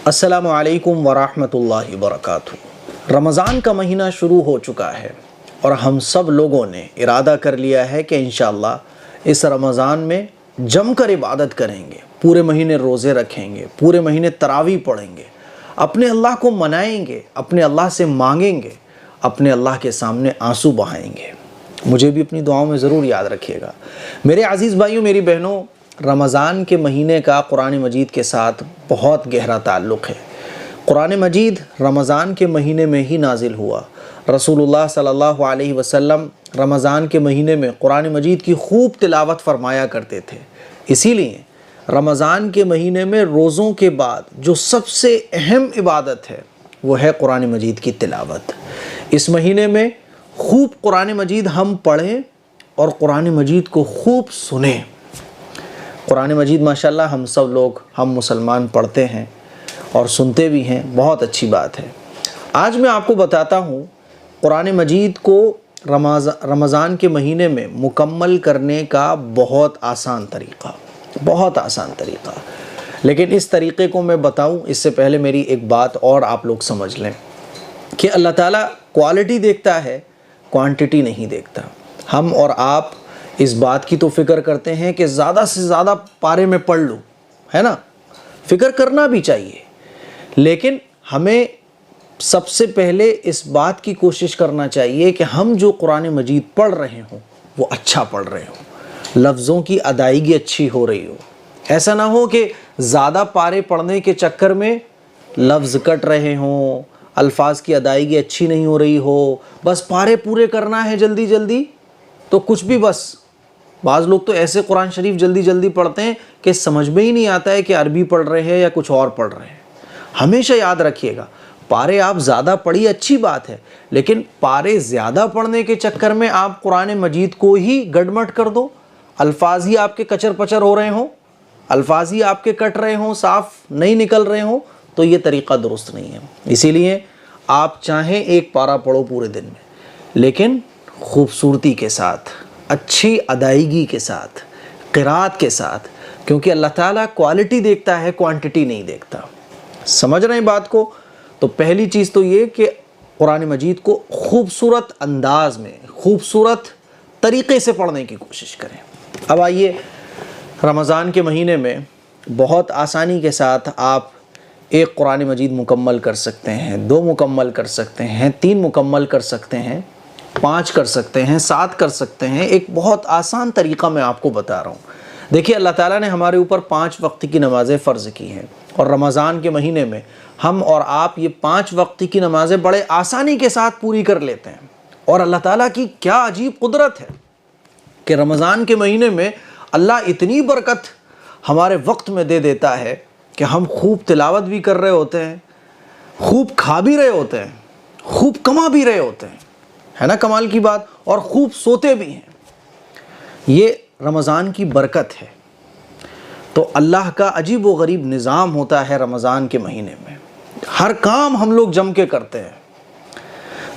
السلام علیکم ورحمۃ اللہ وبرکاتہ۔ رمضان کا مہینہ شروع ہو چکا ہے اور ہم سب لوگوں نے ارادہ کر لیا ہے کہ انشاءاللہ اس رمضان میں جم کر عبادت کریں گے، پورے مہینے روزے رکھیں گے، پورے مہینے تراویح پڑھیں گے، اپنے اللہ کو منائیں گے، اپنے اللہ سے مانگیں گے، اپنے اللہ کے سامنے آنسو بہائیں گے۔ مجھے بھی اپنی دعاؤں میں ضرور یاد رکھیے گا۔ میرے عزیز بھائیوں، میری بہنوں، رمضان کے مہینے کا قرآن مجید کے ساتھ بہت گہرا تعلق ہے۔ قرآن مجید رمضان کے مہینے میں ہی نازل ہوا۔ رسول اللہ صلی اللہ علیہ وسلم رمضان کے مہینے میں قرآن مجید کی خوب تلاوت فرمایا کرتے تھے۔ اسی لیے رمضان کے مہینے میں روزوں کے بعد جو سب سے اہم عبادت ہے وہ ہے قرآن مجید کی تلاوت۔ اس مہینے میں خوب قرآن مجید ہم پڑھیں اور قرآن مجید کو خوب سنیں۔ قرآن مجید ماشاءاللہ ہم مسلمان پڑھتے ہیں اور سنتے بھی ہیں، بہت اچھی بات ہے۔ آج میں آپ کو بتاتا ہوں قرآن مجید کو رمضان کے مہینے میں مکمل کرنے کا بہت آسان طریقہ۔ لیکن اس طریقے کو میں بتاؤں اس سے پہلے میری ایک بات اور آپ لوگ سمجھ لیں کہ اللہ تعالیٰ کوالٹی دیکھتا ہے، کوانٹٹی نہیں دیکھتا۔ ہم اور آپ اس بات کی تو فکر کرتے ہیں کہ زیادہ سے زیادہ پارے میں پڑھ لوں، ہے نا؟ فکر کرنا بھی چاہیے، لیکن ہمیں سب سے پہلے اس بات کی کوشش کرنا چاہیے کہ ہم جو قرآن مجید پڑھ رہے ہوں وہ اچھا پڑھ رہے ہوں، لفظوں کی ادائیگی اچھی ہو رہی ہو۔ ایسا نہ ہو کہ زیادہ پارے پڑھنے کے چکر میں لفظ کٹ رہے ہوں، الفاظ کی ادائیگی اچھی نہیں ہو رہی ہو، بس پارے پورے کرنا ہے جلدی جلدی تو کچھ بھی بس۔ بعض لوگ تو ایسے قرآن شریف جلدی جلدی پڑھتے ہیں کہ سمجھ میں ہی نہیں آتا ہے کہ عربی پڑھ رہے ہیں یا کچھ اور پڑھ رہے ہیں۔ ہمیشہ یاد رکھیے گا، پارے آپ زیادہ پڑھی اچھی بات ہے، لیکن پارے زیادہ پڑھنے کے چکر میں آپ قرآن مجید کو ہی گڑمٹ کر دو، الفاظ ہی آپ کے کچر پچر ہو رہے ہوں، الفاظ ہی آپ کے کٹ رہے ہوں، صاف نہیں نکل رہے ہوں، تو یہ طریقہ درست نہیں ہے۔ اسی لیے آپ چاہیں ایک پارہ پڑھو پورے دن میں، لیکن خوبصورتی کے ساتھ، اچھی ادائیگی کے ساتھ، قرات کے ساتھ، کیونکہ اللہ تعالیٰ کوالٹی دیکھتا ہے، کوانٹٹی نہیں دیکھتا۔ سمجھ رہے ہیں بات کو؟ تو پہلی چیز تو یہ کہ قرآن مجید کو خوبصورت انداز میں، خوبصورت طریقے سے پڑھنے کی کوشش کریں۔ اب آئیے، رمضان کے مہینے میں بہت آسانی کے ساتھ آپ ایک قرآن مجید مکمل کر سکتے ہیں، 2 مکمل کر سکتے ہیں، 3 مکمل کر سکتے ہیں، 5 کر سکتے ہیں، 7 کر سکتے ہیں۔ ایک بہت آسان طریقہ میں آپ کو بتا رہا ہوں۔ دیکھیے، اللہ تعالیٰ نے ہمارے اوپر 5 وقت کی نمازیں فرض کی ہیں، اور رمضان کے مہینے میں ہم اور آپ یہ 5 وقت کی نمازیں بڑے آسانی کے ساتھ پوری کر لیتے ہیں۔ اور اللہ تعالیٰ کی کیا عجیب قدرت ہے کہ رمضان کے مہینے میں اللہ اتنی برکت ہمارے وقت میں دے دیتا ہے کہ ہم خوب تلاوت بھی کر رہے ہوتے ہیں، خوب کھا بھی رہے ہوتے ہیں، خوب کما بھی رہے ہوتے ہیں، ہے نا کمال کی بات؟ اور خوب سوتے بھی ہیں۔ یہ رمضان کی برکت ہے۔ تو اللہ کا عجیب و غریب نظام ہوتا ہے رمضان کے مہینے میں، ہر کام ہم لوگ جم کے کرتے ہیں۔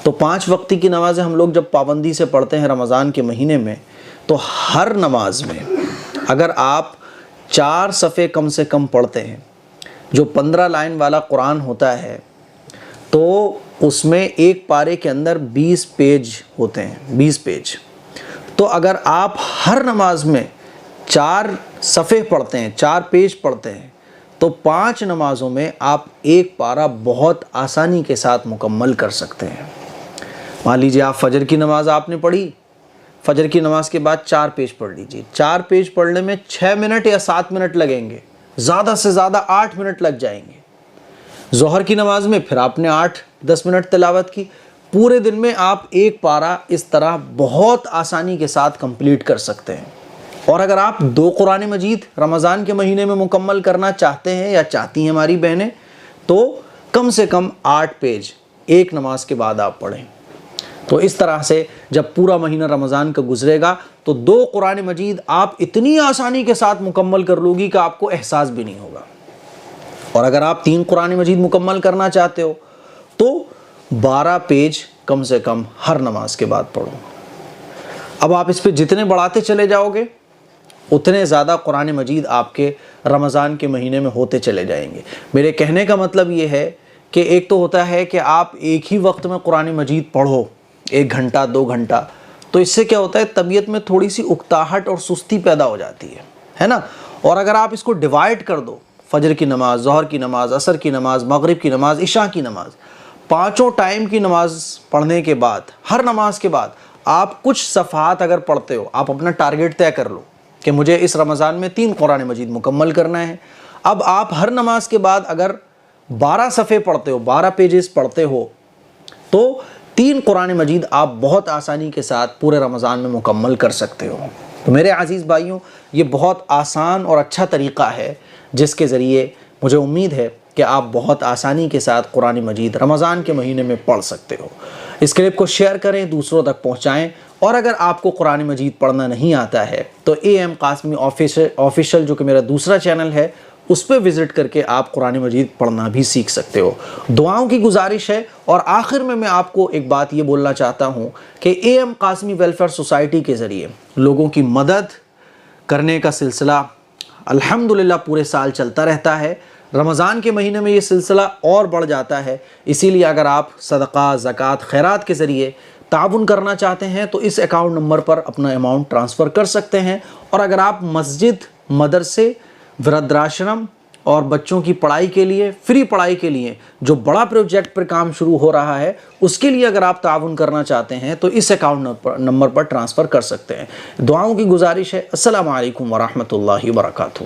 تو 5 وقتی کی نمازیں ہم لوگ جب پابندی سے پڑھتے ہیں رمضان کے مہینے میں، تو ہر نماز میں اگر آپ 4 صفحے کم سے کم پڑھتے ہیں، جو 15 لائن والا قرآن ہوتا ہے، تو اس میں ایک پارے کے اندر 20 پیج ہوتے ہیں، 20 پیج۔ تو اگر آپ ہر نماز میں 4 صفحے پڑھتے ہیں، 4 پیج پڑھتے ہیں، تو 5 نمازوں میں آپ ایک پارہ بہت آسانی کے ساتھ مکمل کر سکتے ہیں۔ مان لیجیے آپ فجر کی نماز آپ نے پڑھی، فجر کی نماز کے بعد 4 پیج پڑھ لیجیے۔ 4 پیج پڑھنے میں 6 منٹ یا 7 منٹ لگیں گے، زیادہ سے زیادہ 8 منٹ لگ جائیں گے۔ ظہر کی نماز میں پھر آپ نے 8-10 منٹ تلاوت کی۔ پورے دن میں آپ ایک پارہ اس طرح بہت آسانی کے ساتھ کمپلیٹ کر سکتے ہیں۔ اور اگر آپ 2 قرآن مجید رمضان کے مہینے میں مکمل کرنا چاہتے ہیں یا چاہتی ہیں ہماری بہنیں، تو کم سے کم 8 پیج ایک نماز کے بعد آپ پڑھیں۔ تو اس طرح سے جب پورا مہینہ رمضان کا گزرے گا تو 2 قرآن مجید آپ اتنی آسانی کے ساتھ مکمل کر لو گی کہ آپ کو احساس بھی نہیں ہوگا۔ اور اگر آپ 3 قرآن مجید مکمل کرنا چاہتے ہو تو 12 پیج کم سے کم ہر نماز کے بعد پڑھو۔ اب آپ اس پہ جتنے بڑھاتے چلے جاؤ گے اتنے زیادہ قرآن مجید آپ کے رمضان کے مہینے میں ہوتے چلے جائیں گے۔ میرے کہنے کا مطلب یہ ہے کہ ایک تو ہوتا ہے کہ آپ ایک ہی وقت میں قرآن مجید پڑھو 1 گھنٹہ 2 گھنٹہ، تو اس سے کیا ہوتا ہے طبیعت میں تھوڑی سی اکتاہٹ اور سستی پیدا ہو جاتی ہے نا۔ اور اگر آپ اس کو ڈیوائڈ کر دو، فجر کی نماز، ظہر کی نماز، عصر کی نماز، مغرب کی نماز، عشاء کی نماز، 5 ٹائم کی نماز پڑھنے کے بعد، ہر نماز کے بعد آپ کچھ صفحات اگر پڑھتے ہو، آپ اپنا ٹارگٹ طے کر لو کہ مجھے اس رمضان میں 3 قرآن مجید مکمل کرنا ہے۔ اب آپ ہر نماز کے بعد اگر 12 صفحے پڑھتے ہو، 12 پیجز پڑھتے ہو، تو 3 قرآن مجید آپ بہت آسانی کے ساتھ پورے رمضان میں مکمل کر سکتے ہو۔ تو میرے عزیز بھائیوں، یہ بہت آسان اور اچھا طریقہ ہے جس کے ذریعے مجھے امید ہے کہ آپ بہت آسانی کے ساتھ قرآن مجید رمضان کے مہینے میں پڑھ سکتے ہو۔ اس کلپ کو شیئر کریں، دوسروں تک پہنچائیں، اور اگر آپ کو قرآن مجید پڑھنا نہیں آتا ہے تو AM قاسمی آفیشل جو کہ میرا دوسرا چینل ہے، اس پہ وزٹ کر کے آپ قرآن مجید پڑھنا بھی سیکھ سکتے ہو۔ دعاؤں کی گزارش ہے، اور آخر میں آپ کو ایک بات یہ بولنا چاہتا ہوں کہ AM قاسمی ویلفیئر سوسائٹی کے ذریعے لوگوں کی مدد کرنے کا سلسلہ الحمدللہ پورے سال چلتا رہتا ہے۔ رمضان کے مہینے میں یہ سلسلہ اور بڑھ جاتا ہے، اسی لیے اگر آپ صدقہ، زکوٰۃ، خیرات کے ذریعے تعاون کرنا چاہتے ہیں تو اس اکاؤنٹ نمبر پر اپنا اماؤنٹ ٹرانسفر کر سکتے ہیں۔ اور اگر آپ مسجد، مدرسے، وردھاشرم اور بچوں کی پڑھائی کے لیے، فری پڑھائی کے لیے جو بڑا پروجیکٹ پر کام شروع ہو رہا ہے، اس کے لیے اگر آپ تعاون کرنا چاہتے ہیں تو اس اکاؤنٹ نمبر پر ٹرانسفر کر سکتے ہیں۔ دعاؤں کی گزارش ہے۔ السلام علیکم ورحمۃ اللہ وبرکاتہ۔